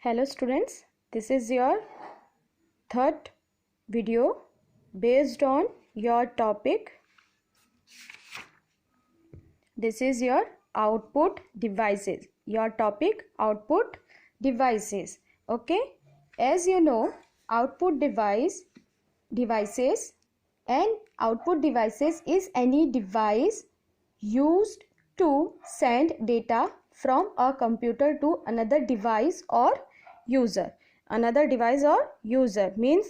Hello students, this is your third video based on your topic. This is your output devices. Your topic output devices. Okay, as you know, output devices and output devices is any device used to send data from a computer to another device or user. Another device or user means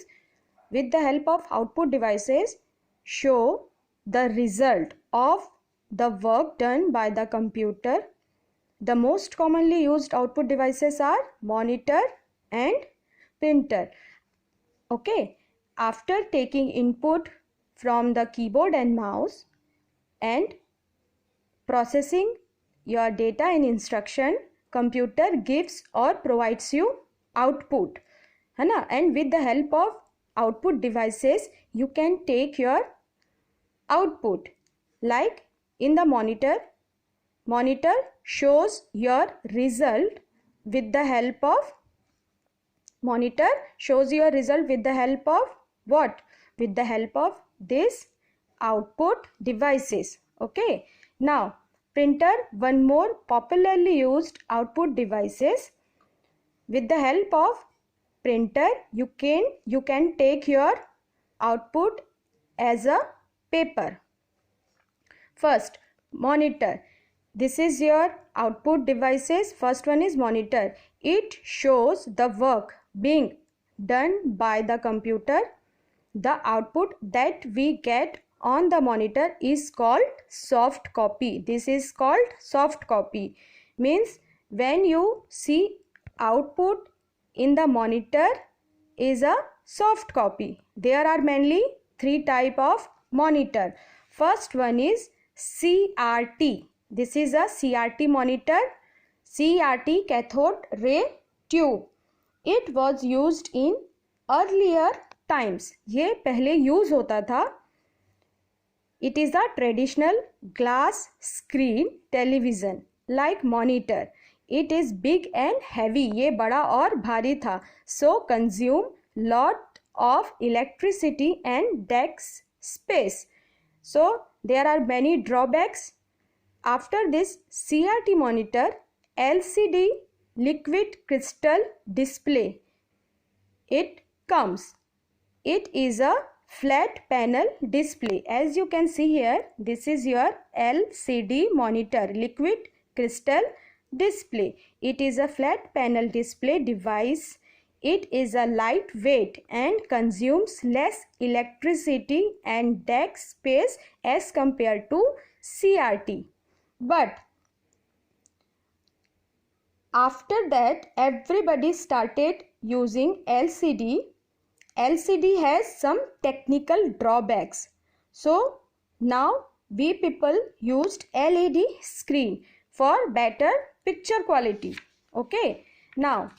with the help of output devices show the result of the work done by the computer. The most commonly used output devices are monitor and printer. Okay, after taking input from the keyboard and mouse and processing your data in instruction, computer gives or provides you output, है ना? And with the help of output devices you can take your output. Like in the monitor shows your result with the help of what? With the help of this output devices. Okay, now printer, one more popularly used output devices. With the help of printer you can take your output as a paper. First, monitor. This is your output devices. First one is monitor. It shows the work being done by the computer. The output that we get on the monitor is called soft copy. This is called soft copy. Means when you see output in the monitor is a soft copy. There are mainly three type of monitor. First one is CRT. This is a CRT monitor. CRT, cathode ray tube. It was used in earlier times. ये पहले use होता था. It is a traditional glass screen television like monitor. It is big and heavy. ये बड़ा और भारी था. So consume lot of electricity and desk space. So there are many drawbacks. After this CRT monitor, LCD liquid crystal display. It comes. It is a flat panel display. As you can see here, this is your LCD monitor, liquid crystal display. It is a flat panel display device. It is a lightweight and consumes less electricity and desk space as compared to CRT. But after that everybody started using LCD. LCD has some technical drawbacks. So now we people used LED screen for better picture quality. Okay, now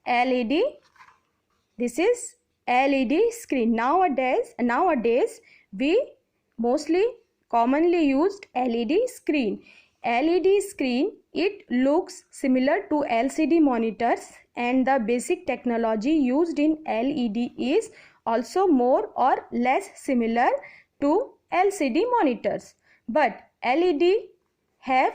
LED, this is LED screen. Nowadays we mostly commonly used LED screen. LED screen, it looks similar to LCD monitors, and the basic technology used in LED is also more or less similar to LCD monitors. But LED have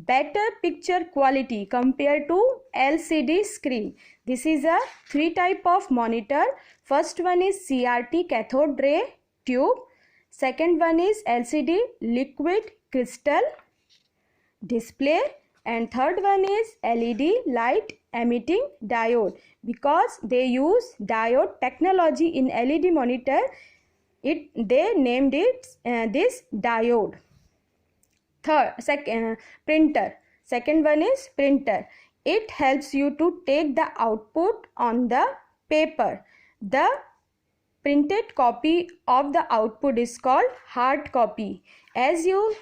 better picture quality compared to LCD screen. This is a three type of monitor. First one is CRT, cathode ray tube. Second one is LCD, liquid crystal display, and third one is LED, light emitting diode. Because they use diode technology in LED monitor, they named it this diode. Printer. Second one is printer. It helps you to take the output on the paper. The printed copy of the output is called hard copy. As you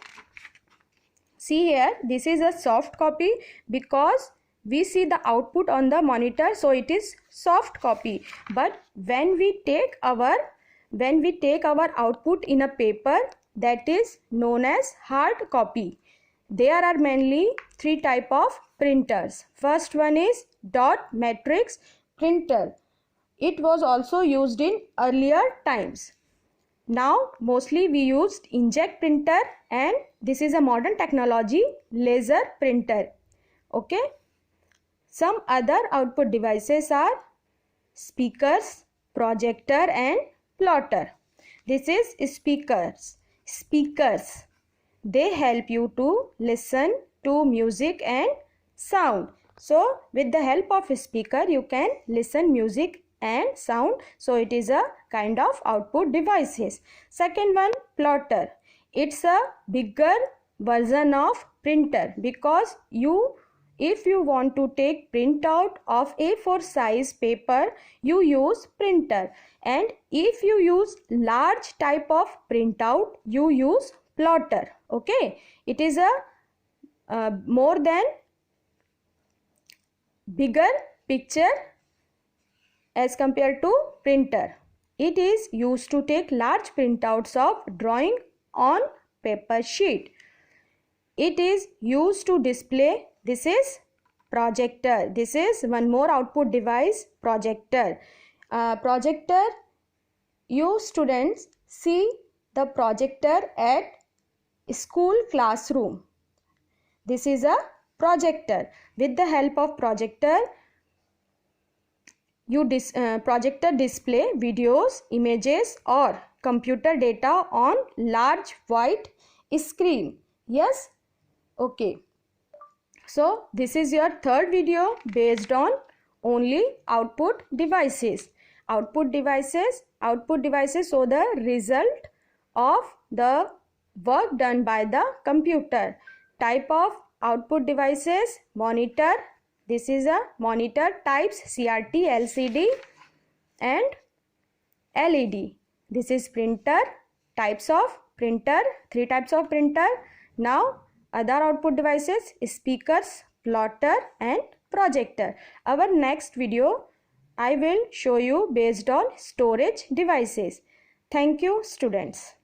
see here, this is a soft copy because we see the output on the monitor, so it is soft copy. But when we take our output in a paper, that is known as hard copy. there are mainly three type of printers. First one is dot matrix printer. It was also used in earlier times. Now mostly we used inkjet printer, and this is a modern technology, laser printer. Okay. Some other output devices are speakers, projector and plotter. This is speakers. They help you to listen to music and sound. So with the help of a speaker you can listen music and sound. So it is a kind of output devices. Second one, plotter. It's a bigger version of printer, because if you want to take printout of A4 size paper, you use printer, and if you use large type of printout, you use plotter. Okay, it is a more than bigger picture as compared to printer. It is used to take large printouts of drawing on paper sheet. It is used to display. This is projector. This is one more output device, projector. Projector, you students see the projector at school classroom. This is a projector. With the help of projector, projector display videos, images or computer data on large white screen. Yes? Okay. So this is your third video based on only output devices. Output devices show the result of the work done by the computer. Type of output devices, monitor. This is a monitor. Types CRT, LCD and LED. This is printer. Types of printer, three types of printer. Now other output devices, speakers, plotter and projector. Our next video I will show you based on storage devices. Thank you students.